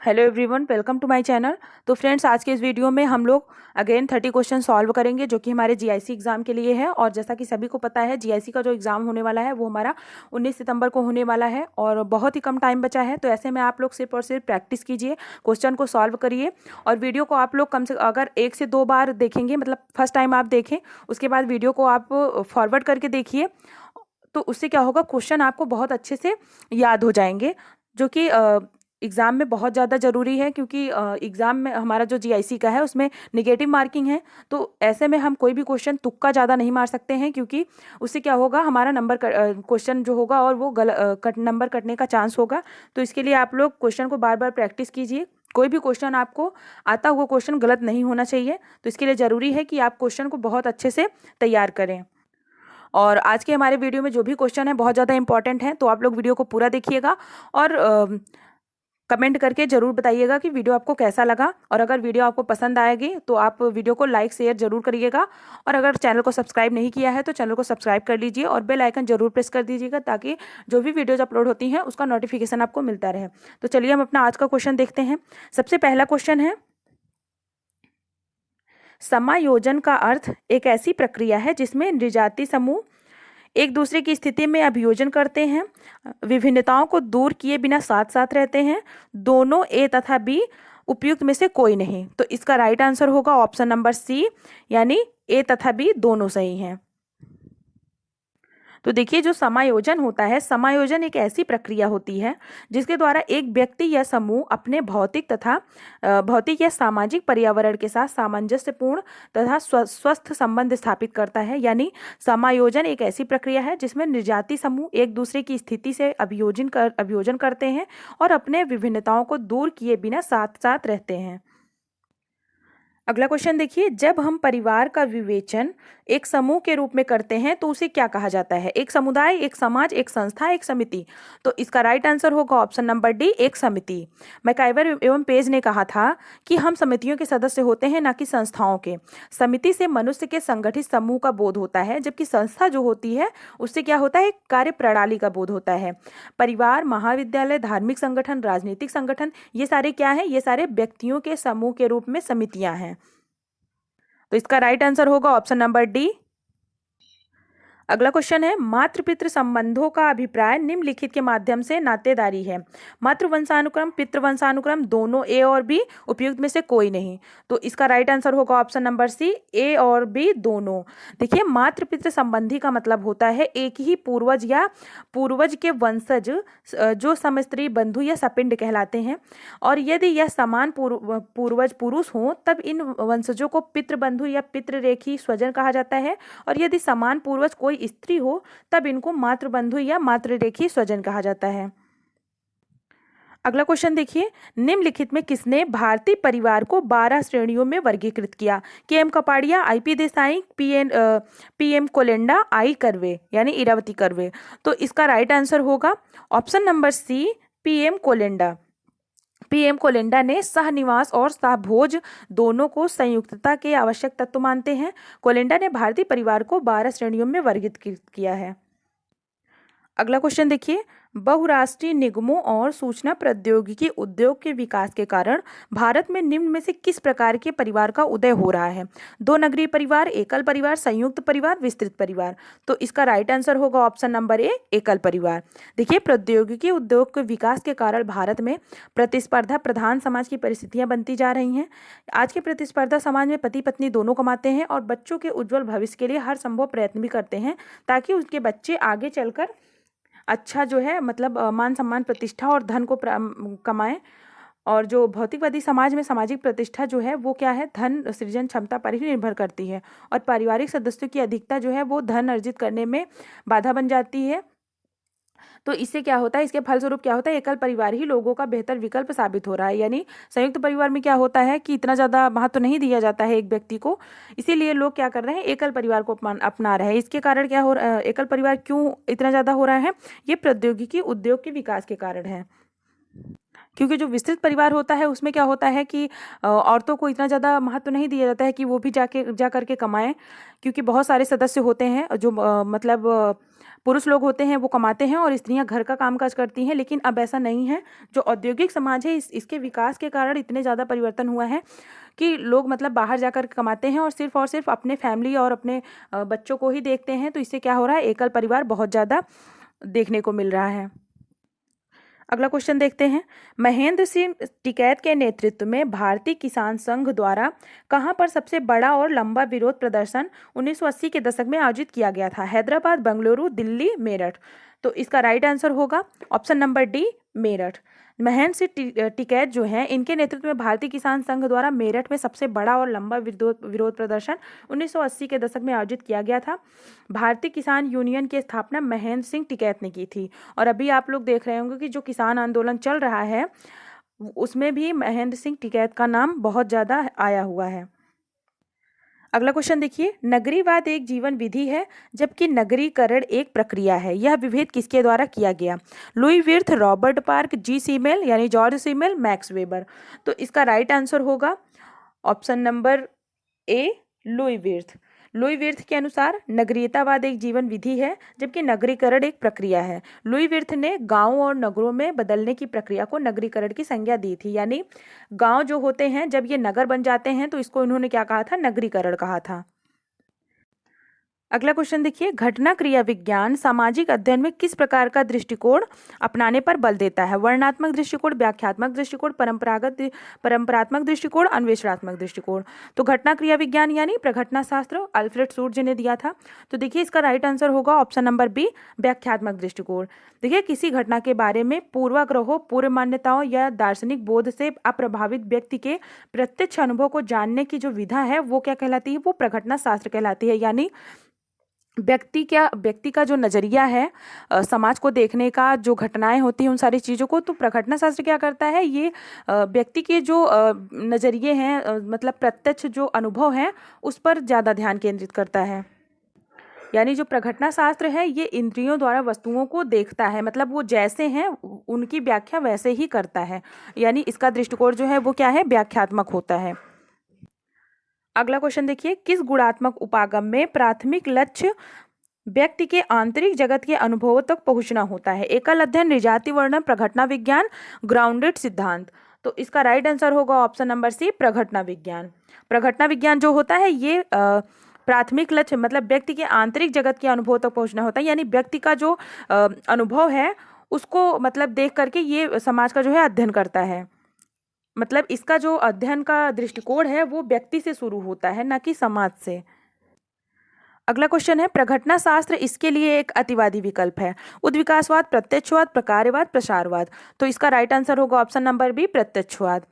Hello everyone, welcome to my channel. तो friends, आज के इस वीडियो में हम लोग अगेन 30 क्वेश्चन सॉल्व करेंगे जो कि हमारे जीआईसी एग्जाम के लिए है। और जैसा कि सभी को पता है, जीआईसी का जो एग्ज़ाम होने वाला है वो हमारा 19 सितंबर को होने वाला है और बहुत ही कम टाइम बचा है। तो ऐसे में आप लोग सिर्फ और सिर्फ प्रैक्टिस कीजिए, क्वेश्चन को सॉल्व करिए और वीडियो को आप लोग कम से अगर 1 से 2 बार देखेंगे, मतलब फर्स्ट टाइम आप देखें, उसके बाद वीडियो को आप फॉरवर्ड करके देखिए। तो उससे क्या होगा, क्वेश्चन आपको बहुत अच्छे से याद हो जाएंगे, जो कि एग्ज़ाम में बहुत ज़्यादा ज़रूरी है। क्योंकि एग्ज़ाम में हमारा जो जीआईसी का है उसमें नेगेटिव मार्किंग है। तो ऐसे में हम कोई भी क्वेश्चन तुक्का ज़्यादा नहीं मार सकते हैं, क्योंकि उससे क्या होगा, हमारा नंबर क्वेश्चन जो होगा और वो नंबर कटने का चांस होगा। तो इसके लिए आप लोग क्वेश्चन को बार बार प्रैक्टिस कीजिए। कोई भी क्वेश्चन आपको आता हुआ क्वेश्चन गलत नहीं होना चाहिए। तो इसके लिए ज़रूरी है कि आप क्वेश्चन को बहुत अच्छे से तैयार करें। और आज के हमारे वीडियो में जो भी क्वेश्चन है बहुत ज़्यादा इंपॉर्टेंट है, तो आप लोग वीडियो को पूरा देखिएगा और कमेंट करके ज़रूर बताइएगा कि वीडियो आपको कैसा लगा। और अगर वीडियो आपको पसंद आएगी तो आप वीडियो को लाइक शेयर ज़रूर करिएगा। और अगर चैनल को सब्सक्राइब नहीं किया है तो चैनल को सब्सक्राइब कर लीजिए और बेल आइकन ज़रूर प्रेस कर दीजिएगा, ताकि जो भी वीडियोज अपलोड होती हैं उसका नोटिफिकेशन आपको मिलता रहे। तो चलिए हम अपना आज का क्वेश्चन देखते हैं। सबसे पहला क्वेश्चन है, समायोजन का अर्थ एक ऐसी प्रक्रिया है जिसमें नृजाति समूह एक दूसरे की स्थिति में अभियोजन करते हैं, विभिन्नताओं को दूर किए बिना साथ साथ रहते हैं, दोनों ए तथा बी, उपयुक्त में से कोई नहीं। तो इसका राइट आंसर होगा ऑप्शन नंबर सी, यानी ए तथा बी दोनों सही हैं। तो देखिए, जो समायोजन होता है, समायोजन एक ऐसी प्रक्रिया होती है जिसके द्वारा एक व्यक्ति या समूह अपने भौतिक या सामाजिक पर्यावरण के साथ सामंजस्यपूर्ण तथा स्वस्थ संबंध स्थापित करता है। यानी समायोजन एक ऐसी प्रक्रिया है जिसमें निर्जाति समूह एक दूसरे की स्थिति से अभियोजन करते हैं और अपने विभिन्नताओं को दूर किए बिना साथ साथ रहते हैं। अगला क्वेश्चन देखिए, जब हम परिवार का विवेचन एक समूह के रूप में करते हैं तो उसे क्या कहा जाता है? एक समुदाय, एक समाज, एक संस्था, एक समिति। तो इसका राइट आंसर होगा ऑप्शन नंबर डी, एक समिति। मैकाइवर एवं पेज ने कहा था कि हम समितियों के सदस्य होते हैं, ना कि संस्थाओं के। समिति से मनुष्य के संगठित समूह का बोध होता है, जबकि संस्था जो होती है उससे क्या होता है, एक कार्य प्रणाली का बोध होता है। परिवार, महाविद्यालय, धार्मिक संगठन, राजनीतिक संगठन, ये सारे क्या है, ये सारे व्यक्तियों के समूह के रूप में समितियां हैं। तो इसका राइट आंसर होगा ऑप्शन नंबर डी। अगला क्वेश्चन है, मातृ पितृ संबंधों का अभिप्राय निम्नलिखित के माध्यम से नातेदारी है। मातृ वंशानुक्रम, पितृ वंशानुक्रम, दोनों ए और बी, उपयुक्त में से कोई नहीं। तो इसका राइट आंसर होगा ऑप्शन नंबर सी, ए और बी दोनों। देखिए, मातृ पितृ संबंधी का मतलब होता है एक ही पूर्वज या पूर्वज के वंशज, जो समस्त्री बंधु या सपिंड कहलाते हैं। और यदि यह समान पूर्वज पुरुष हों तब इन वंशजों को पितृ बंधु या पितृरेखी स्वजन कहा जाता है। और यदि समान पूर्वज कोई स्त्री हो तब इनको मातृबंधु या मातृरेखी स्वजन कहा जाता है। अगला क्वेश्चन देखिए, निम्नलिखित में किसने भारतीय परिवार को 12 श्रेणियों में वर्गीकृत किया? K M Kapadia, I P Desai, P M Kolenda, I Karve यानी इरावती करवे। तो इसका राइट आंसर होगा option number C, P M Kolenda. P M Kolenda ने सहनिवास और सहभोज दोनों को संयुक्तता के आवश्यक तत्व मानते हैं। कोलेंडा ने भारतीय परिवार को 12 श्रेणियों में वर्गीकृत किया है। अगला क्वेश्चन देखिए, बहुराष्ट्रीय निगमों और सूचना प्रौद्योगिकी उद्योग के विकास के कारण भारत में निम्न में से किस प्रकार के परिवार का उदय हो रहा है? दो नगरीय परिवार, एकल परिवार, संयुक्त परिवार, विस्तृत परिवार। तो इसका राइट आंसर होगा ऑप्शन नंबर ए, एकल परिवार। देखिए, प्रौद्योगिकी उद्योग के विकास के कारण भारत में प्रतिस्पर्धा प्रधान समाज की परिस्थितियां बनती जा रही हैं। आज के प्रतिस्पर्धा समाज में पति पत्नी दोनों कमाते हैं और बच्चों के उज्जवल भविष्य के लिए हर संभव प्रयत्न भी करते हैं, ताकि उनके बच्चे आगे चलकर अच्छा जो है, मतलब मान सम्मान, प्रतिष्ठा और धन को कमाएं। और जो भौतिकवादी समाज में सामाजिक प्रतिष्ठा जो है वो क्या है, धन सृजन क्षमता पर ही निर्भर करती है। और पारिवारिक सदस्यों की अधिकता जो है वो धन अर्जित करने में बाधा बन जाती है। तो इससे क्या होता है, इसके फलस्वरूप क्या होता है, एकल परिवार ही लोगों का बेहतर विकल्प साबित हो रहा है। यानी संयुक्त परिवार में क्या होता है कि इतना ज़्यादा महत्व नहीं दिया जाता है एक व्यक्ति को, इसीलिए लोग क्या कर रहे हैं, एकल परिवार को अपना रहे हैं। इसके कारण क्या हो रहा है, एकल परिवार क्यों इतना ज़्यादा हो रहा है, ये प्रौद्योगिकी उद्योग के विकास के कारण है। क्योंकि जो विस्तृत परिवार होता है उसमें क्या होता है कि औरतों को इतना ज़्यादा महत्व नहीं दिया जाता है कि वो भी जा करके कमाएं, क्योंकि बहुत सारे सदस्य होते हैं जो मतलब पुरुष लोग होते हैं वो कमाते हैं और स्त्रियां घर का कामकाज करती हैं, लेकिन अब ऐसा नहीं है। जो औद्योगिक समाज है इसके विकास के कारण इतने ज़्यादा परिवर्तन हुआ है कि लोग मतलब बाहर जाकर कमाते हैं और सिर्फ अपने फैमिली और अपने बच्चों को ही देखते हैं। तो इससे क्या हो रहा है, एकल परिवार बहुत ज़्यादा देखने को मिल रहा है। अगला क्वेश्चन देखते हैं। महेंद्र सिंह टिकैत के नेतृत्व में भारतीय किसान संघ द्वारा कहां पर सबसे बड़ा और लंबा विरोध प्रदर्शन 1980 के दशक में आयोजित किया गया था? हैदराबाद, बेंगलुरु, दिल्ली, मेरठ। तो इसका राइट आंसर होगा option number D, Meerut. Mahendra Singh Tikait जो हैं इनके नेतृत्व में भारतीय किसान संघ द्वारा मेरठ में सबसे बड़ा और लंबा विरोध प्रदर्शन 1980 के दशक में आयोजित किया गया था। भारतीय किसान यूनियन की स्थापना महेंद्र सिंह टिकैत ने की थी। और अभी आप लोग देख रहे होंगे कि जो किसान आंदोलन चल रहा है उसमें भी महेंद्र सिंह टिकैत का नाम बहुत ज़्यादा आया हुआ है। अगला क्वेश्चन देखिए। नगरीवाद एक जीवन विधि है जबकि नगरीकरण एक प्रक्रिया है। यह विभेद किसके द्वारा किया गया? Louis Wirth, Robert Park, G Simmel यानी जॉर्ज सीमेल, मैक्स वेबर। तो इसका राइट आंसर होगा option number A, Louis Wirth. Louis Wirth के अनुसार नगरीयतावाद एक जीवन विधि है जबकि नगरीकरण एक प्रक्रिया है। लुई विर्थ ने गांवों और नगरों में बदलने की प्रक्रिया को नगरीकरण की संज्ञा दी थी। यानी गांव जो होते हैं जब ये नगर बन जाते हैं तो इसको इन्होंने क्या कहा था? नगरीकरण कहा था। अगला क्वेश्चन देखिए। घटना क्रिया विज्ञान सामाजिक अध्ययन में किस प्रकार का दृष्टिकोण अपनाने पर बल देता है? वर्णनात्मक दृष्टिकोण, व्याख्यात्मक दृष्टिकोण, परंपरात्मक दृष्टिकोण, अन्वेषणात्मक दृष्टिकोण। तो घटना क्रिया विज्ञान यानी प्रघटना शास्त्र अल्फ्रेड सूर्ज ने दिया था। तो देखिए इसका राइट आंसर होगा ऑप्शन नंबर बी, व्याख्यात्मक दृष्टिकोण। देखिए किसी घटना के बारे में पूर्वाग्रहों, पूर्व मान्यताओं या दार्शनिक बोध से अप्रभावित व्यक्ति के प्रत्यक्ष अनुभव को जानने की जो विधा है वो क्या कहलाती है? वो प्रघटना शास्त्र कहलाती है। यानी व्यक्ति का जो नज़रिया है समाज को देखने का, जो घटनाएं होती हैं उन सारी चीज़ों को, तो प्रघटना शास्त्र क्या करता है? ये व्यक्ति के जो नज़रिए हैं मतलब प्रत्यक्ष जो अनुभव है उस पर ज़्यादा ध्यान केंद्रित करता है। यानी जो प्रघटना शास्त्र है ये इंद्रियों द्वारा वस्तुओं को देखता है, मतलब वो जैसे हैं उनकी व्याख्या वैसे ही करता है। यानी इसका दृष्टिकोण जो है वो क्या है? व्याख्यात्मक होता है। अगला क्वेश्चन देखिए। किस गुणात्मक उपागम में प्राथमिक लक्ष्य व्यक्ति के आंतरिक जगत के अनुभवों तक पहुंचना होता है? एकल अध्ययन, निजाति वर्णन, प्रघटना विज्ञान, ग्राउंडेड सिद्धांत। तो इसका राइट आंसर होगा ऑप्शन नंबर सी, प्रघटना विज्ञान। प्रघटना विज्ञान जो होता है ये प्राथमिक लक्ष्य मतलब व्यक्ति के आंतरिक जगत के अनुभव तक पहुंचना होता है। यानी व्यक्ति का जो अनुभव है उसको मतलब देख करके ये समाज का जो है अध्ययन करता है। मतलब इसका जो अध्ययन का दृष्टिकोण है वो व्यक्ति से शुरू होता है, ना कि समाज से। अगला क्वेश्चन है। प्रघटना शास्त्र इसके लिए एक अतिवादी विकल्प है। उद्विकासवाद, प्रत्यक्षवाद, प्रकार्यवाद, प्रसारवाद। तो इसका राइट आंसर होगा ऑप्शन नंबर बी, प्रत्यक्षवाद।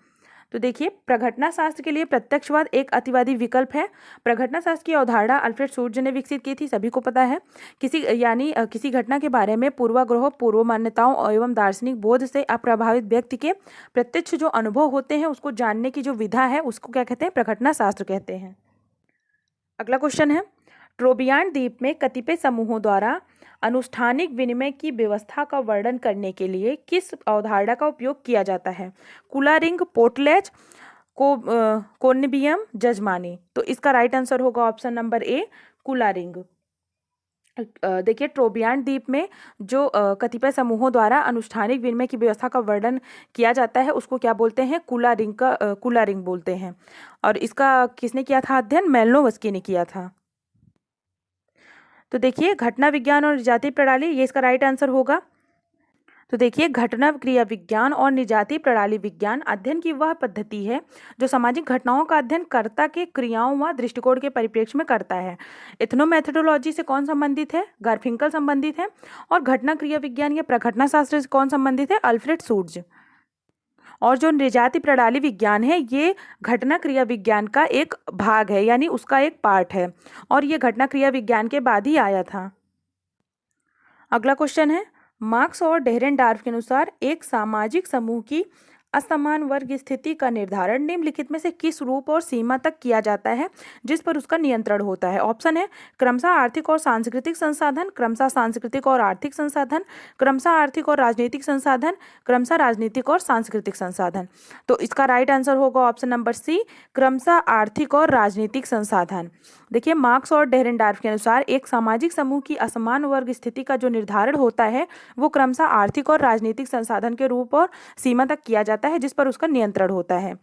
तो देखिए प्रघटना शास्त्र के लिए प्रत्यक्षवाद एक अतिवादी विकल्प है। प्रघटना शास्त्र की अवधारणा अल्फ्रेड सूर्ज ने विकसित की थी, सभी को पता है। किसी घटना के बारे में पूर्वाग्रहों, पूर्व मान्यताओं एवं दार्शनिक बोध से अप्रभावित व्यक्ति के प्रत्यक्ष जो अनुभव होते हैं उसको जानने की जो विधा है उसको क्या कहते हैं? प्रघटना शास्त्र कहते हैं। अगला क्वेश्चन है। ट्रोबियान द्वीप में कतिपय समूहों द्वारा अनुष्ठानिक विनिमय की व्यवस्था का वर्णन करने के लिए किस अवधारणा का उपयोग किया जाता है? कुलारिंग, पोर्टलेज, कोनिबियम, जजमानी। तो इसका राइट आंसर होगा ऑप्शन नंबर ए, कुलारिंग। देखिए ट्रोबियान द्वीप में जो कतिपय समूहों द्वारा अनुष्ठानिक विनिमय की व्यवस्था का वर्णन किया जाता है उसको क्या बोलते हैं? कुलारिंग बोलते हैं। और इसका किसने किया था अध्ययन? मेलनोवस्की ने किया था। तो देखिए घटना विज्ञान और निजाति प्रणाली, ये इसका राइट आंसर होगा। तो देखिए घटना क्रिया विज्ञान और निजाति प्रणाली विज्ञान अध्ययन की वह पद्धति है जो सामाजिक घटनाओं का अध्ययन कर्ता के क्रियाओं व दृष्टिकोण के परिप्रेक्ष्य में करता है। एथनोमेथोडोलॉजी से कौन संबंधित है? गारफिंकल संबंधित है। और घटना क्रिया विज्ञान या प्रघटना शास्त्र से कौन संबंधित है? अल्फ्रेड सूर्ज। और जो निजाति प्रणाली विज्ञान है ये घटना क्रिया विज्ञान का एक भाग है, यानी उसका एक पार्ट है, और ये घटना क्रिया विज्ञान के बाद ही आया था। अगला क्वेश्चन है। मार्क्स और डेरेनडार्फ के अनुसार एक सामाजिक समूह की असमान वर्ग स्थिति का निर्धारण निम्नलिखित में से किस रूप और सीमा तक किया जाता है जिस पर उसका नियंत्रण होता है? ऑप्शन है क्रमशः आर्थिक और सांस्कृतिक संसाधन, क्रमशः सांस्कृतिक और आर्थिक संसाधन, क्रमशः आर्थिक और राजनीतिक संसाधन, क्रमशः राजनीतिक और सांस्कृतिक संसाधन। तो इसका राइट आंसर होगा ऑप्शन नंबर सी, क्रमशः आर्थिक और राजनीतिक संसाधन। देखिए, मार्क्स और डेरेनडार्फ के अनुसार एक सामाजिक समूह की असमान वर्ग स्थिति का जो निर्धारण होता है वो क्रमशः आर्थिक और राजनीतिक संसाधन के रूप और सीमा तक किया जाता है जिस पर उसका नियंत्रण होता है।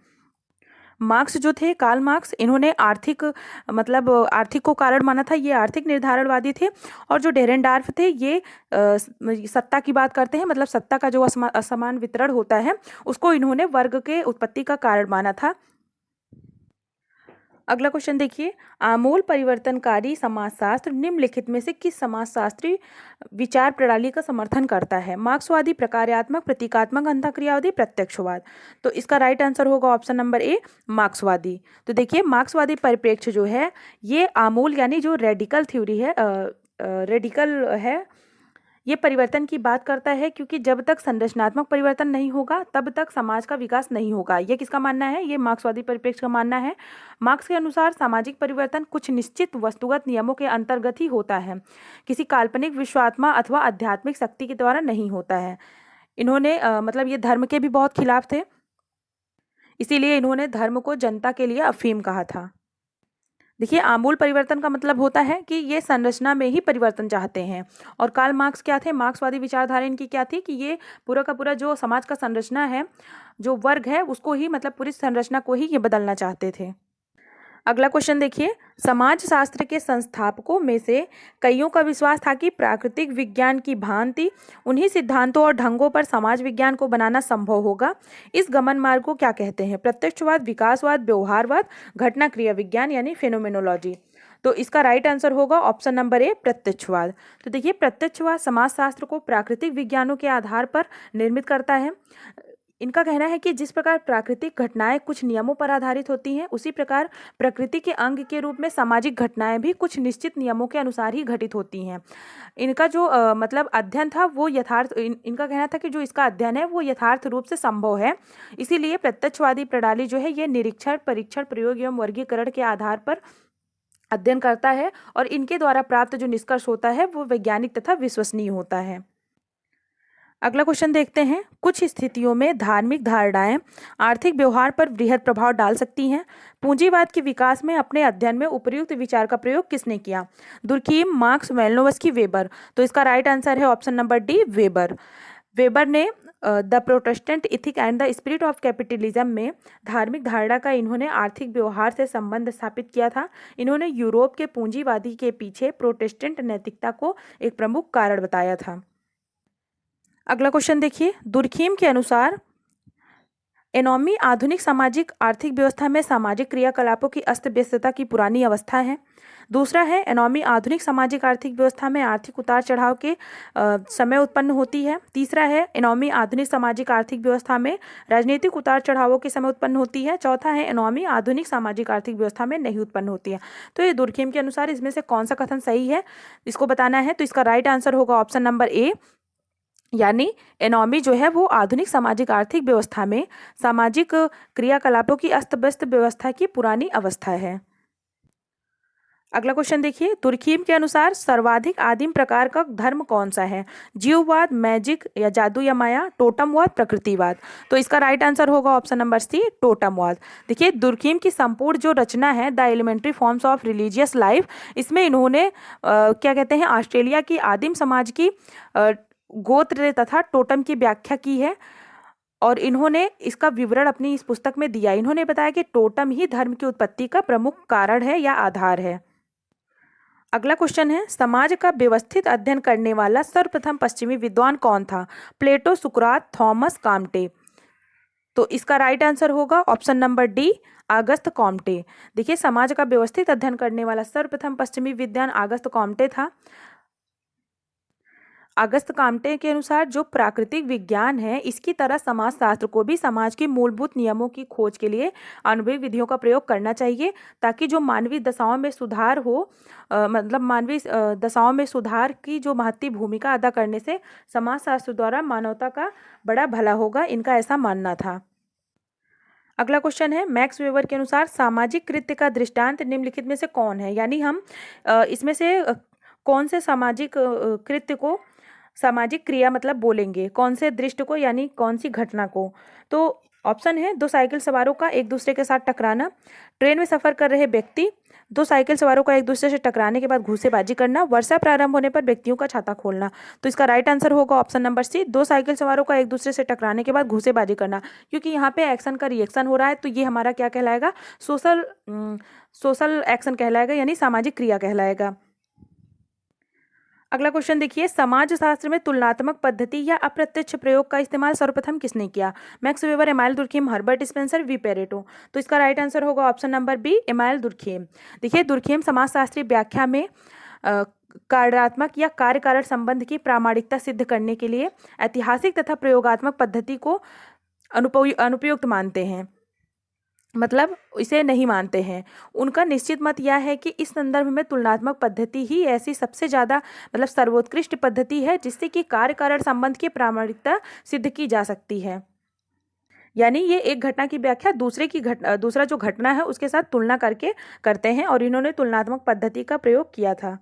मार्क्स जो थे, कार्ल मार्क्स, इन्होंने आर्थिक आर्थिक को कारण माना था, ये आर्थिक निर्धारणवादी थे। और जो डेरेनडार्फ थे ये सत्ता की बात करते हैं, मतलब सत्ता का जो असमान वितरण होता है उसको इन्होंने वर्ग के उत्पत्ति का कारण माना था। अगला क्वेश्चन देखिए, आमूल परिवर्तनकारी समाजशास्त्र निम्नलिखित में से किस समाजशास्त्री विचार प्रणाली का समर्थन करता है? मार्क्सवादी, प्रकार्यात्मक, प्रतीकात्मक अंतःक्रियावादी, प्रत्यक्षवाद। तो इसका राइट आंसर होगा ऑप्शन नंबर ए, मार्क्सवादी। तो देखिए, मार्क्सवादी परिप्रेक्ष्य जो है ये आमूल यानी जो रेडिकल थ्योरी है, रेडिकल है, ये परिवर्तन की बात करता है, क्योंकि जब तक संरचनात्मक परिवर्तन नहीं होगा तब तक समाज का विकास नहीं होगा। ये किसका मानना है? ये मार्क्सवादी परिप्रेक्ष्य का मानना है। मार्क्स के अनुसार सामाजिक परिवर्तन कुछ निश्चित वस्तुगत नियमों के अंतर्गत ही होता है, किसी काल्पनिक विश्वात्मा अथवा आध्यात्मिक शक्ति के द्वारा नहीं होता है। इन्होंने ये धर्म के भी बहुत खिलाफ थे, इसीलिए इन्होंने धर्म को जनता के लिए अफीम कहा था। देखिए, आमूल परिवर्तन का मतलब होता है कि ये संरचना में ही परिवर्तन चाहते हैं। और कार्ल मार्क्स क्या थे? मार्क्सवादी विचारधारा इनकी क्या थी कि ये पूरा का पूरा जो समाज का संरचना है, जो वर्ग है, उसको ही पूरी संरचना को ही ये बदलना चाहते थे। अगला क्वेश्चन देखिए, समाजशास्त्र के संस्थापकों में से कईयों का विश्वास था कि प्राकृतिक विज्ञान की भांति उन्हीं सिद्धांतों और ढंगों पर समाज विज्ञान को बनाना संभव होगा। इस गमन मार्ग को क्या कहते हैं? प्रत्यक्षवाद, विकासवाद, व्यवहारवाद, घटना क्रिया विज्ञान यानी फेनोमेनोलॉजी। तो इसका राइट आंसर होगा ऑप्शन नंबर ए, प्रत्यक्षवाद। तो देखिए, प्रत्यक्षवाद समाजशास्त्र को प्राकृतिक विज्ञानों के आधार पर निर्मित करता है। इनका कहना है कि जिस प्रकार प्राकृतिक घटनाएं कुछ नियमों पर आधारित होती हैं, उसी प्रकार प्रकृति के अंग के रूप में सामाजिक घटनाएं भी कुछ निश्चित नियमों के अनुसार ही घटित होती हैं। इनका जो अध्ययन था वो इनका कहना था कि जो इसका अध्ययन है वो यथार्थ रूप से संभव है। इसीलिए प्रत्यक्षवादी प्रणाली जो है ये निरीक्षण, परीक्षण, प्रयोग एवं वर्गीकरण के आधार पर अध्ययन करता है और इनके द्वारा प्राप्त जो निष्कर्ष होता है वो वैज्ञानिक तथा विश्वसनीय होता है। अगला क्वेश्चन देखते हैं, कुछ स्थितियों में धार्मिक धारणाएं आर्थिक व्यवहार पर बृहद प्रभाव डाल सकती हैं। पूंजीवाद के विकास में अपने अध्ययन में उपर्युक्त विचार का प्रयोग किसने किया? Durkheim, Marx, Malinowski, Weber. तो इसका राइट आंसर है option number D, Weber. Weber ने the Protestant ethic and the spirit of capitalism में धार्मिक धारणा का इन्होंने आर्थिक व्यवहार से संबंध स्थापित किया था। इन्होंने यूरोप के पूंजीवादी के पीछे प्रोटेस्टेंट नैतिकता को एक प्रमुख कारण बताया था। अगला क्वेश्चन देखिए, दुर्खीम के अनुसार एनोमी आधुनिक सामाजिक आर्थिक व्यवस्था में सामाजिक क्रियाकलापों की अस्त व्यस्तता की पुरानी अवस्था है। दूसरा है, एनोमी आधुनिक सामाजिक आर्थिक व्यवस्था में आर्थिक उतार चढ़ाव के समय उत्पन्न होती है। तीसरा है, एनोमी आधुनिक सामाजिक आर्थिक व्यवस्था में राजनीतिक उतार चढ़ावों के समय उत्पन्न होती है। चौथा है, एनोमी आधुनिक सामाजिक आर्थिक व्यवस्था में नहीं उत्पन्न होती है। तो ये दुर्खीम के अनुसार इसमें से कौन सा कथन सही है, इसको बताना है। तो इसका राइट आंसर होगा ऑप्शन नंबर ए, यानी एनोमी जो है वो आधुनिक सामाजिक आर्थिक व्यवस्था में सामाजिक क्रियाकलापों की अस्त व्यस्त व्यवस्था की पुरानी अवस्था है। अगला क्वेश्चन देखिए, तुर्खीम के अनुसार सर्वाधिक आदिम प्रकार का धर्म कौन सा है? जीववाद, मैजिक या जादू या माया, टोटमवाद, प्रकृतिवाद। तो इसका राइट आंसर होगा ऑप्शन नंबर सी, टोटमवाद। देखिए, दुर्खीम की संपूर्ण जो रचना है the elementary forms of religious life, इसमें इन्होंने क्या कहते हैं, ऑस्ट्रेलिया की आदिम समाज की गोत्र तथा टोटम की व्याख्या की है और इन्होंने इसका विवरण अपनी इस पुस्तक में दिया। इन्होंने बताया कि टोटम ही धर्म की उत्पत्ति का प्रमुख कारण है या आधार है। अगला क्वेश्चन है, समाज का व्यवस्थित अध्ययन करने वाला सर्वप्रथम पश्चिमी विद्वान कौन था? प्लेटो, सुकरात, थॉमस, कॉम्टे। तो इसका राइट आंसर होगा ऑप्शन नंबर डी, अगस्त कॉम्टे। देखिए, समाज का व्यवस्थित अध्ययन करने वाला सर्वप्रथम पश्चिमी विद्वान अगस्त कॉम्टे था। अगस्त कॉम्टे के अनुसार जो प्राकृतिक विज्ञान है इसकी तरह समाजशास्त्र को भी समाज के मूलभूत नियमों की खोज के लिए अनुभवी विधियों का प्रयोग करना चाहिए, ताकि जो मानवीय दशाओं में सुधार हो, मानवीय दशाओं में सुधार की जो महत्वपूर्ण भूमिका अदा करने से समाजशास्त्र द्वारा मानवता का बड़ा भला होगा, इनका ऐसा मानना था। अगला क्वेश्चन है, मैक्स वेबर के अनुसार सामाजिक कृत्य का दृष्टांत निम्नलिखित में से कौन है? यानी हम इसमें से कौन से सामाजिक कृत्य को सामाजिक क्रिया मतलब बोलेंगे, कौन से दृष्ट को यानी कौन सी घटना को? तो ऑप्शन है, दो साइकिल सवारों का एक दूसरे के साथ टकराना, ट्रेन में सफर कर रहे व्यक्ति, दो साइकिल सवारों का एक दूसरे से टकराने के बाद घूसेबाजी करना, वर्षा प्रारंभ होने पर व्यक्तियों का छाता खोलना। तो इसका राइट आंसर होगा ऑप्शन नंबर सी, दो साइकिल सवारों का एक दूसरे से टकराने के बाद घूसेबाजी करना, क्योंकि यहाँ पे एक्शन का रिएक्शन हो रहा है, तो ये हमारा क्या कहलाएगा? सोशल एक्शन कहलाएगा, यानी सामाजिक क्रिया कहलाएगा। अगला क्वेश्चन देखिए, समाजशास्त्र में तुलनात्मक पद्धति या अप्रत्यक्ष प्रयोग का इस्तेमाल सर्वप्रथम किसने किया? Max Weber, Emile Durkheim, Herbert Spencer, V Pareto. तो इसका राइट आंसर होगा option number B, Emile Durkheim. देखिए, दुर्खीम समाजशास्त्री व्याख्या में कार्यात्मक या कार्य कारण संबंध की प्रामाणिकता सिद्ध करने के लिए ऐतिहासिक तथा प्रयोगात्मक पद्धति को अनुपयुक्त मानते हैं, मतलब इसे नहीं मानते हैं। उनका निश्चित मत यह है कि इस संदर्भ में तुलनात्मक पद्धति ही ऐसी सबसे ज़्यादा मतलब सर्वोत्कृष्ट पद्धति है जिससे कि कार्य कारण संबंध की प्रामाणिकता सिद्ध की जा सकती है। यानी ये एक घटना की व्याख्या दूसरा जो घटना है उसके साथ तुलना करके करते हैं, और इन्होंने तुलनात्मक पद्धति का प्रयोग किया था।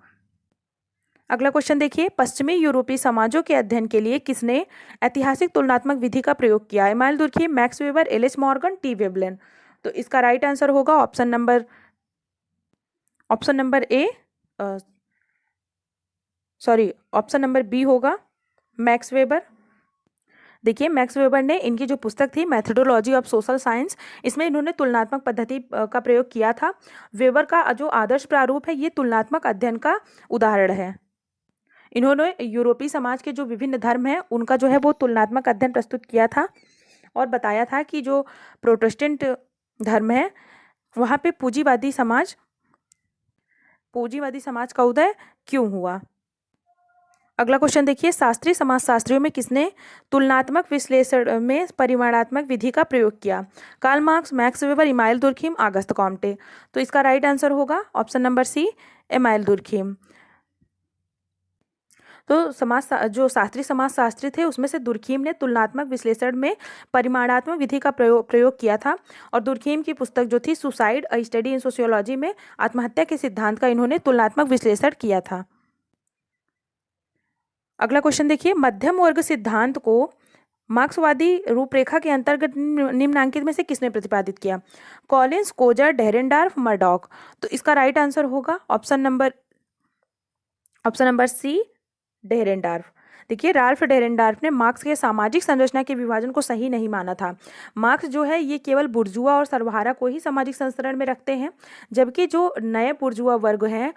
अगला क्वेश्चन देखिए, पश्चिमी यूरोपीय समाजों के अध्ययन के लिए किसने ऐतिहासिक तुलनात्मक विधि का प्रयोग किया? Emile Durkheim, Max Weber, Ellis Morgan, T Veblen. तो इसका राइट आंसर होगा option number A, option number B होगा, मैक्स वेबर। देखिए, मैक्स वेबर ने इनकी जो पुस्तक थी मेथोडोलॉजी ऑफ सोशल साइंस, इसमें इन्होंने तुलनात्मक पद्धति का प्रयोग किया था। वेबर का जो आदर्श प्रारूप है ये तुलनात्मक अध्ययन का उदाहरण है। इन्होंने यूरोपीय समाज के जो विभिन्न धर्म हैं उनका जो है वो तुलनात्मक अध्ययन प्रस्तुत किया था और बताया था कि जो प्रोटेस्टेंट धर्म है वहाँ पे पूंजीवादी समाज का उदय क्यों हुआ। अगला क्वेश्चन देखिए, शास्त्रीय समाजशास्त्रियों में किसने तुलनात्मक विश्लेषण में परिमाणात्मक विधि का प्रयोग किया? Karl Marx, Max Weber, Emile Durkheim, Auguste Comte. तो इसका राइट आंसर होगा option number C, Emile Durkheim. तो जो शास्त्रीय समाजशास्त्री थे उसमें से दुर्खीम ने तुलनात्मक विश्लेषण में परिमाणात्मक विधि का प्रयोग किया था, और दुर्खीम की पुस्तक जो थी suicide a study in sociology में आत्महत्या के सिद्धांत का इन्होंने तुलनात्मक विश्लेषण किया था। अगला क्वेश्चन देखिए, मध्यम वर्ग सिद्धांत को मार्क्सवादी रूपरेखा के अंतर्गत निम्नांकित में से किसने प्रतिपादित किया? Collins, Coser, Dahrendorf, Murdock. तो इसका राइट आंसर होगा ऑप्शन नंबर सी, डेरेनडार्फ। देखिए, राल्फ डेरेनडार्फ ने मार्क्स के सामाजिक संरचना के विभाजन को सही नहीं माना था। मार्क्स जो है ये केवल बुर्जुआ और सर्वहारा को ही सामाजिक संस्करण में रखते हैं, जबकि जो नए बुर्जुआ वर्ग हैं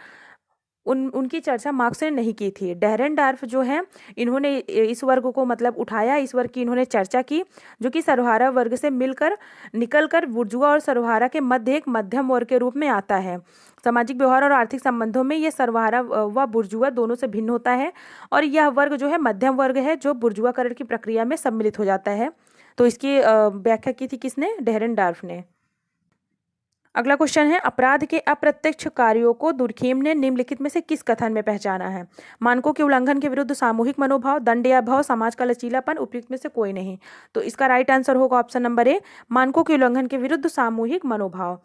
उनकी चर्चा मार्क्स ने नहीं की थी। डेरेनडार्फ जो है इन्होंने इस वर्ग को मतलब उठाया, इस वर्ग की इन्होंने चर्चा की, जो कि सर्वहारा वर्ग से निकलकर बुर्जुआ और सर्वहारा के मध्य एक मध्यम वर्ग के रूप में आता है। सामाजिक व्यवहार और आर्थिक संबंधों में ये सर्वहारा व बुर्जुआ दोनों से भिन्न होता है, और यह वर्ग जो है मध्यम वर्ग है जो बुर्जुआकरण की प्रक्रिया में सम्मिलित हो जाता है। तो इसकी व्याख्या की थी किसने? डेरेनडार्फ ने। अगला क्वेश्चन है, अपराध के अप्रत्यक्ष कार्यों को दुर्खीम ने निम्नलिखित में से किस कथन में पहचाना है? मानकों के उल्लंघन के विरुद्ध सामूहिक मनोभाव, दंड या भाव, समाज का लचीलापन, उपयुक्त में से कोई नहीं। तो इसका राइट आंसर होगा ऑप्शन नंबर ए, मानकों के उल्लंघन के विरुद्ध सामूहिक मनोभाव।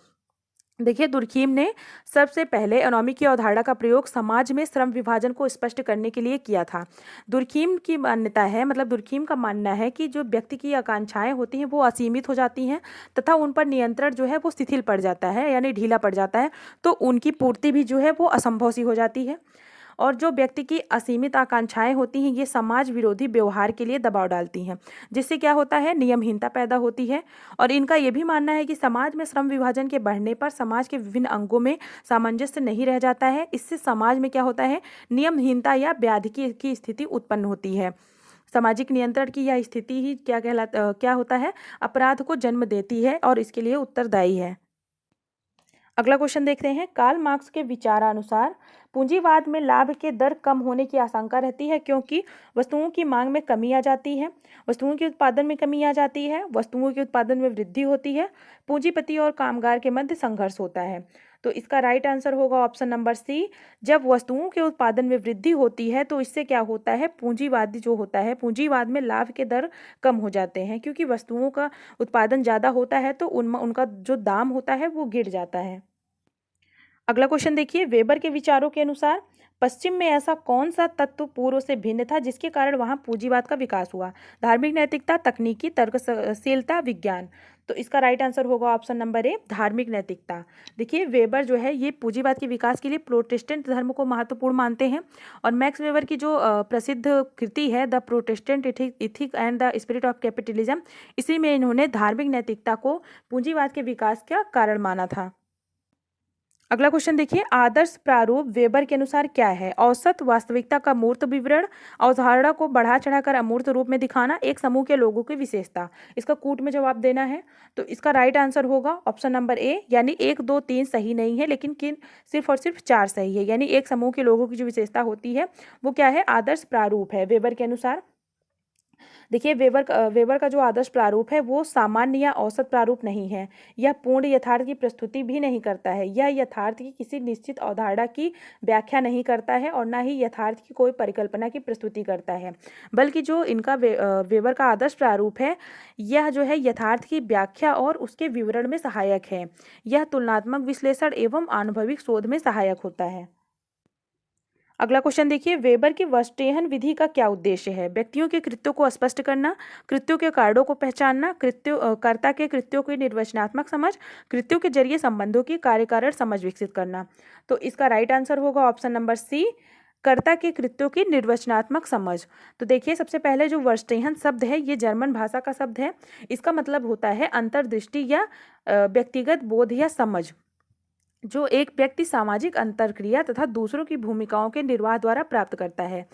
देखिए, दुर्खीम ने सबसे पहले एनोमी की अवधारणा का प्रयोग समाज में श्रम विभाजन को स्पष्ट करने के लिए किया था। दुर्खीम की मान्यता है, मतलब दुर्खीम का मानना है कि जो व्यक्ति की आकांक्षाएं होती हैं वो असीमित हो जाती हैं तथा उन पर नियंत्रण जो है वो शिथिल पड़ जाता है, यानी ढीला पड़ जाता है, तो उनकी पूर्ति भी जो है वो असंभव सी हो जाती है। और जो व्यक्ति की असीमित आकांक्षाएं होती हैं ये समाज विरोधी व्यवहार के लिए दबाव डालती हैं, जिससे क्या होता है? नियमहीनता पैदा होती है। और इनका ये भी मानना है कि समाज में श्रम विभाजन के बढ़ने पर समाज के विभिन्न अंगों में सामंजस्य नहीं रह जाता है। इससे समाज में क्या होता है? नियमहीनता या व्याधि की स्थिति उत्पन्न होती है। सामाजिक नियंत्रण की यह स्थिति ही क्या होता है? अपराध को जन्म देती है और इसके लिए उत्तरदायी है। अगला क्वेश्चन देखते हैं, कार्ल मार्क्स के विचारानुसार पूंजीवाद में लाभ के दर कम होने की आशंका रहती है क्योंकि वस्तुओं की मांग में कमी आ जाती है, वस्तुओं के उत्पादन में कमी आ जाती है, वस्तुओं के उत्पादन में वृद्धि होती है, पूंजीपति और कामगार के मध्य संघर्ष होता है। तो इसका राइट आंसर होगा ऑप्शन नंबर सी। जब वस्तुओं के उत्पादन में वृद्धि होती है तो इससे क्या होता है, पूंजीवाद जो होता है, पूंजीवाद में लाभ के दर कम हो जाते हैं, क्योंकि वस्तुओं का उत्पादन ज़्यादा होता है तो उनका जो दाम होता है वो गिर जाता है। अगला क्वेश्चन देखिए, वेबर के विचारों के अनुसार पश्चिम में ऐसा कौन सा तत्व पूर्व से भिन्न था जिसके कारण वहां पूंजीवाद का विकास हुआ? धार्मिक नैतिकता, तकनीकी, तर्कशीलता, विज्ञान। तो इसका राइट आंसर होगा ऑप्शन नंबर ए, धार्मिक नैतिकता। देखिए वेबर जो है ये पूंजीवाद के विकास के लिए प्रोटेस्टेंट धर्म को महत्वपूर्ण मानते हैं, और मैक्स वेबर की जो प्रसिद्ध कृति है the Protestant ethic and the spirit of capitalism, इसी में इन्होंने धार्मिक नैतिकता को पूंजीवाद के विकास का कारण माना था। अगला क्वेश्चन देखिए, आदर्श प्रारूप वेबर के अनुसार क्या है? औसत, वास्तविकता का मूर्त विवरण, अवधारणा को बढ़ा चढ़ाकर अमूर्त रूप में दिखाना, एक समूह के लोगों की विशेषता। इसका कूट में जवाब देना है, तो इसका राइट आंसर होगा ऑप्शन नंबर ए, यानी 1 2 3 सही नहीं है, लेकिन सिर्फ और सिर्फ 4 सही है। यानी एक समूह के लोगों की जो विशेषता होती है वो क्या है, आदर्श प्रारूप है वेबर के अनुसार। देखिए वेबर का जो आदर्श प्रारूप है वो सामान्य या औसत प्रारूप नहीं है। यह पूर्ण यथार्थ की प्रस्तुति भी नहीं करता है। यह यथार्थ की किसी निश्चित अवधारणा की व्याख्या नहीं करता है और ना ही यथार्थ की कोई परिकल्पना की प्रस्तुति करता है, बल्कि जो इनका वेबर का आदर्श प्रारूप है यह जो है यथार्थ की व्याख्या और उसके विवरण में सहायक है। यह तुलनात्मक विश्लेषण एवं आनुभविक शोध में सहायक होता है। अगला क्वेश्चन देखिए, वेबर की वर्स्टेहन विधि का क्या उद्देश्य है? व्यक्तियों के कृत्यों को स्पष्ट करना, कृत्यों के कारणों को पहचानना, कर्ता के कृत्यों की निर्वचनात्मक समझ, कृत्यों के जरिए संबंधों की कार्यकारण समझ विकसित करना। तो इसका राइट आंसर होगा ऑप्शन नंबर सी, कर्ता के कृत्यों की निर्वचनात्मक समझ। तो देखिए सबसे पहले जो वर्स्टेहन शब्द है ये जर्मन भाषा का शब्द है। इसका मतलब होता है अंतर्दृष्टि या व्यक्तिगत बोध या समझ, जो एक व्यक्ति सामाजिक अंतरक्रिया तथा दूसरों की भूमिकाओं के निर्वाह द्वारा प्राप्त करता है।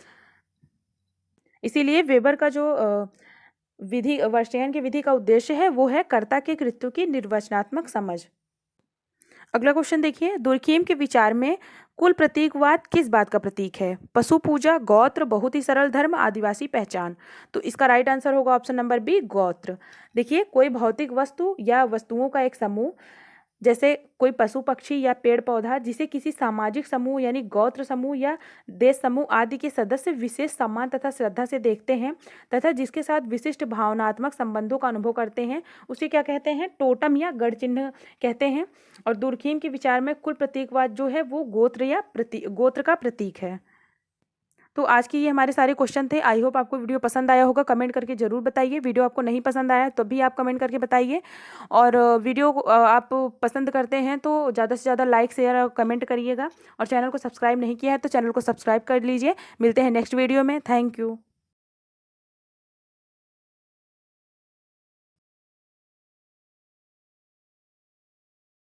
इसीलिए वेबर का जो विधि वर्स्टेहन की विधि का उद्देश्य है वो है कर्ता के कृत्यों की निर्वचनात्मक समझ। अगला क्वेश्चन देखिए, दुर्खीम के विचार में कुल प्रतीकवाद किस बात का प्रतीक है? पशु पूजा, गोत्र, बहुत ही सरल धर्म, आदिवासी पहचान। तो इसका राइट आंसर होगा ऑप्शन नंबर बी, गोत्र। देखिए कोई भौतिक वस्तु या वस्तुओं का एक समूह, जैसे कोई पशु पक्षी या पेड़ पौधा, जिसे किसी सामाजिक समूह यानी गोत्र समूह या देश समूह आदि के सदस्य विशेष सम्मान तथा श्रद्धा से देखते हैं तथा जिसके साथ विशिष्ट भावनात्मक संबंधों का अनुभव करते हैं, उसे क्या कहते हैं, टोटम या गढ़ चिन्ह कहते हैं। और दुर्खीम के विचार में कुल प्रतीकवाद जो है वो गोत्र का प्रतीक है। तो आज की ये हमारे सारे क्वेश्चन थे। आई होप आपको वीडियो पसंद आया होगा। कमेंट करके ज़रूर बताइए। वीडियो आपको नहीं पसंद आया तो भी आप कमेंट करके बताइए, और वीडियो आप पसंद करते हैं तो ज़्यादा से ज़्यादा लाइक शेयर और कमेंट करिएगा, और चैनल को सब्सक्राइब नहीं किया है तो चैनल को सब्सक्राइब कर लीजिए। मिलते हैं नेक्स्ट वीडियो में। Thank you.